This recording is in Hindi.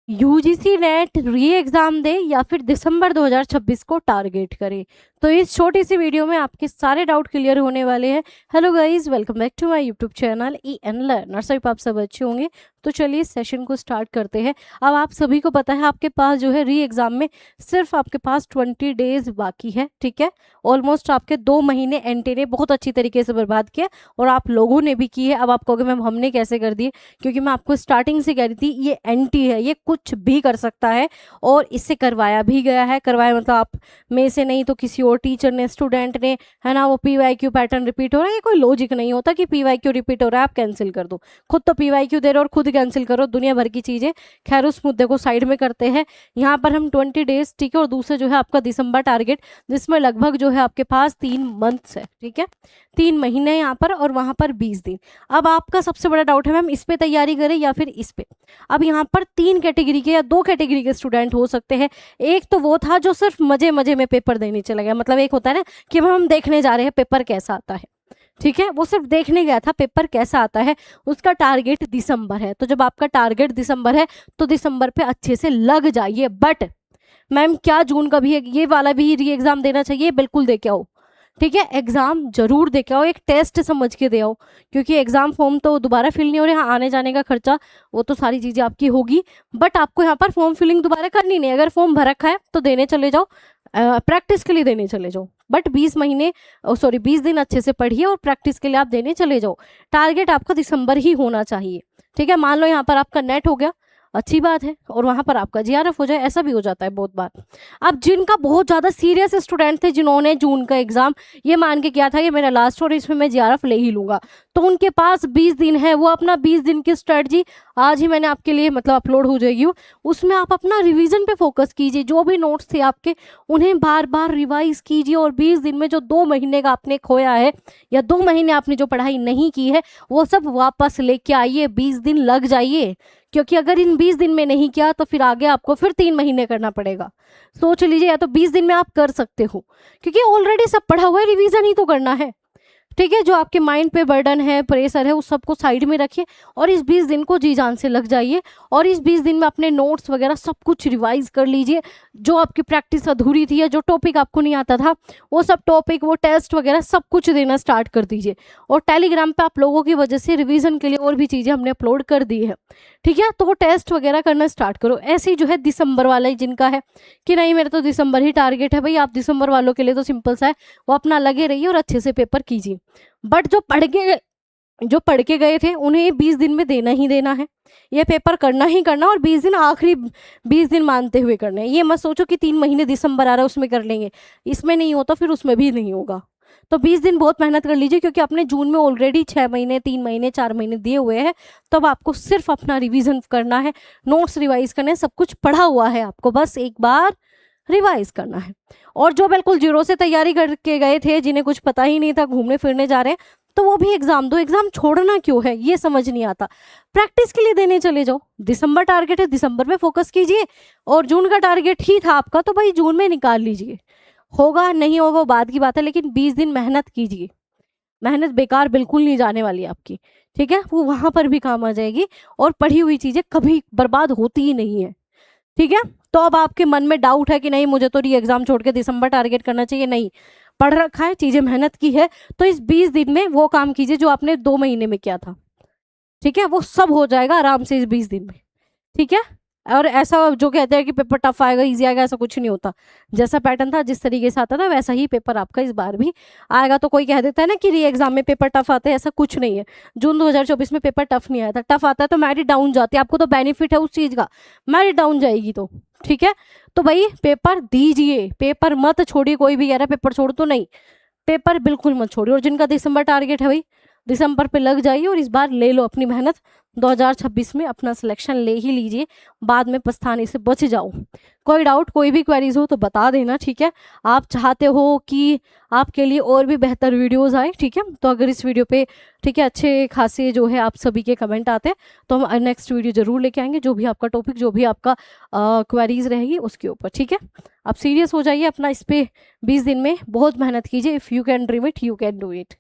यूजीसी नेट री एग्ज़ाम दे या फिर दिसंबर 2026 को टारगेट करे। तो इस छोटी सी वीडियो में आपके सारे डाउट क्लियर होने वाले हैं। Hello guys, welcome back to my YouTube channel E N learner. सभी आप सब अच्छे होंगे। तो चलिए इस सेशन को स्टार्ट करते हैं। अब आप सभी को पता है आपके पास जो है री एग्ज़ाम में सिर्फ आपके पास 20 डेज बाकी है, ठीक है। ऑलमोस्ट आपके 2 महीने एनटी ने बहुत अच्छी तरीके से बर्बाद किया और आप लोगों ने भी की है। अब आप कहोगे मैम हमने कैसे कर दिए, क्योंकि मैं आपको स्टार्टिंग से कह रही थी ये एनटी है, ये कुछ भी कर सकता है और इससे करवाया भी गया है। करवाया मतलब आप में से नहीं तो किसी और टीचर ने, स्टूडेंट ने, है ना। वो पीवाईक्यू पैटर्न रिपीट हो रहा है, ये कोई लॉजिक नहीं होता कि पीवाईक्यू रिपीट हो रहा है आप कैंसिल कर दो। खुद तो पीवाईक्यू दे रहे हो और खुद कैंसिल करो, दुनिया भर की चीज़ें। खैर उस मुद्दे को साइड में करते हैं। यहाँ पर हम 20 डेज, ठीक है, और दूसरे जो है आपका दिसंबर टारगेट, जिसमें लगभग जो है आपके पास 3 मंथ्स है, ठीक है, 3 महीने यहाँ पर और वहाँ पर 20 दिन। अब आपका सबसे बड़ा डाउट है मैम इस पे तैयारी करें या फिर इस पे। अब यहाँ पर 3 कैटेगरी के या 2 कैटेगरी के स्टूडेंट हो सकते हैं। एक तो वो था जो सिर्फ मजे मजे में पेपर देने चला गया, मतलब एक होता है ना कि हम देखने जा रहे हैं पेपर कैसा आता है, ठीक है, वो सिर्फ देखने गया था पेपर कैसा आता है। उसका टारगेट दिसंबर है। तो जब आपका टारगेट दिसंबर है तो दिसंबर पे अच्छे से लग जाइए। बट मैम क्या जून का भी है, ये वाला भी री एग्जाम देना चाहिए? बिल्कुल दे के आओ, ठीक है, एग्जाम जरूर दे के आओ, एक टेस्ट समझ के दे आओ, क्योंकि एग्जाम फॉर्म तो दोबारा फिल नहीं हो रहे। हाँ, आने जाने का खर्चा वो तो सारी चीज़ें आपकी होगी, बट आपको यहाँ पर फॉर्म फिलिंग दोबारा करनी नहीं। अगर फॉर्म भर रखा है तो देने चले जाओ, प्रैक्टिस के लिए देने चले जाओ। बट 20 दिन अच्छे से पढ़िए और प्रैक्टिस के लिए आप देने चले जाओ। टारगेट आपका दिसंबर ही होना चाहिए, ठीक है। मान लो यहाँ पर आपका नेट हो गया, अच्छी बात है, और वहाँ पर आपका जीआरएफ हो जाए, ऐसा भी हो जाता है बहुत बार। अब जिनका बहुत ज़्यादा सीरियस स्टूडेंट थे, जिन्होंने जून का एग्ज़ाम ये मान के किया था ये मेरा लास्ट और इसमें मैं जीआरएफ ले ही लूँगा, तो उनके पास 20 दिन है। वो अपना 20 दिन की स्ट्रेटजी आज ही मैंने आपके लिए मतलब अपलोड हो जाएगी, उसमें आप अपना रिवीजन पे फोकस कीजिए। जो भी नोट्स थे आपके उन्हें बार बार रिवाइज कीजिए, और 20 दिन में जो 2 महीने का आपने खोया है या 2 महीने आपने जो पढ़ाई नहीं की है वो सब वापस लेके आइए। 20 दिन लग जाइए, क्योंकि अगर इन 20 दिन में नहीं किया तो फिर आगे आपको फिर 3 महीने करना पड़ेगा। सोच लीजिए, या तो 20 दिन में आप कर सकते हो, क्योंकि ऑलरेडी सब पढ़ा हुआ है, रिवीजन ही तो करना है, ठीक है। जो आपके माइंड पे बर्डन है, प्रेशर है, उस सबको साइड में रखिए और इस 20 दिन को जी जान से लग जाइए। और इस 20 दिन में अपने नोट्स वगैरह सब कुछ रिवाइज कर लीजिए। जो आपकी प्रैक्टिस अधूरी थी या जो टॉपिक आपको नहीं आता था वो सब टॉपिक, वो टेस्ट वगैरह सब कुछ देना स्टार्ट कर दीजिए। और टेलीग्राम पे आप लोगों की वजह से रिवीजन के लिए और भी चीज़ें हमने अपलोड कर दी है, ठीक है। तो वो टेस्ट वगैरह करना स्टार्ट करो। ऐसे ही जो है दिसंबर वाला ही जिनका है कि नहीं मेरा तो दिसंबर ही टारगेट है, भाई आप दिसंबर वालों के लिए तो सिंपल सा है, वो अपना लगे रहिए और अच्छे से पेपर कीजिए। बट जो पढ़ के गए थे उन्हें ये 20 दिन में देना ही देना है, ये पेपर करना ही करना, और 20 दिन आखिरी 20 दिन मानते हुए करने हैं। ये मत सोचो कि 3 महीने दिसंबर आ रहा है उसमें कर लेंगे, इसमें नहीं होता फिर उसमें भी नहीं होगा। तो 20 दिन बहुत मेहनत कर लीजिए, क्योंकि आपने जून में ऑलरेडी 6 महीने, 3 महीने, 4 महीने दिए हुए हैं। तब आपको सिर्फ अपना रिवीजन करना है, नोट्स रिवाइज करने हैं, सब कुछ पढ़ा हुआ है, आपको बस एक बार रिवाइज करना है। और जो बिल्कुल जीरो से तैयारी करके गए थे, जिन्हें कुछ पता ही नहीं था, घूमने फिरने जा रहे हैं, तो वो भी एग्जाम दो। एग्जाम छोड़ना क्यों है ये समझ नहीं आता, प्रैक्टिस के लिए देने चले जाओ। दिसंबर टारगेट है, दिसंबर में फोकस कीजिए, और जून का टारगेट ही था आपका तो भाई जून में निकाल लीजिए। होगा नहीं होगा वो बाद की बात है, लेकिन 20 दिन मेहनत कीजिए। मेहनत बेकार बिल्कुल नहीं जाने वाली आपकी, ठीक है, वो वहां पर भी काम आ जाएगी। और पढ़ी हुई चीजें कभी बर्बाद होती ही नहीं है, ठीक है। तो अब आपके मन में डाउट है कि नहीं मुझे तो री एग्जाम छोड़ के दिसंबर टारगेट करना चाहिए, नहीं, पढ़ रखा है, चीजें मेहनत की है, तो इस 20 दिन में वो काम कीजिए जो आपने 2 महीने में किया था, ठीक है, वो सब हो जाएगा आराम से इस 20 दिन में, ठीक है। और ऐसा जो कहते हैं कि पेपर टफ आएगा, इजी आएगा, ऐसा कुछ नहीं होता। जैसा पैटर्न था, जिस तरीके से आता था, वैसा ही पेपर आपका इस बार भी आएगा। तो कोई कह देता है ना कि री एग्जाम में पेपर टफ आते हैं, ऐसा कुछ नहीं है। जून 2024 में पेपर टफ नहीं आया था। टफ आता है तो मेरिट डाउन जाती है, आपको तो बेनिफिट है उस चीज़ का, मेरिट डाउन जाएगी तो, ठीक है। तो भाई पेपर दीजिए, पेपर मत छोड़िए। कोई भी कह रहा है पेपर छोड़, तो नहीं, पेपर बिल्कुल मत छोड़िए। और जिनका दिसंबर टारगेट है भाई दिसंबर पे लग जाइए और इस बार ले लो अपनी मेहनत। 2026 में अपना सिलेक्शन ले ही लीजिए, बाद में पछताने से बच जाओ। कोई डाउट, कोई भी क्वेरीज हो तो बता देना, ठीक है। आप चाहते हो कि आपके लिए और भी बेहतर वीडियोस आए, ठीक है, तो अगर इस वीडियो पे, ठीक है, अच्छे खासे जो है आप सभी के कमेंट आते हैं तो हम नेक्स्ट वीडियो जरूर लेके आएंगे, जो भी आपका टॉपिक, जो भी आपका क्वेरीज रहेगी उसके ऊपर, ठीक है। आप सीरियस हो जाइए अपना इस पे, 20 दिन में बहुत मेहनत कीजिए। If you can dream it, you can do it.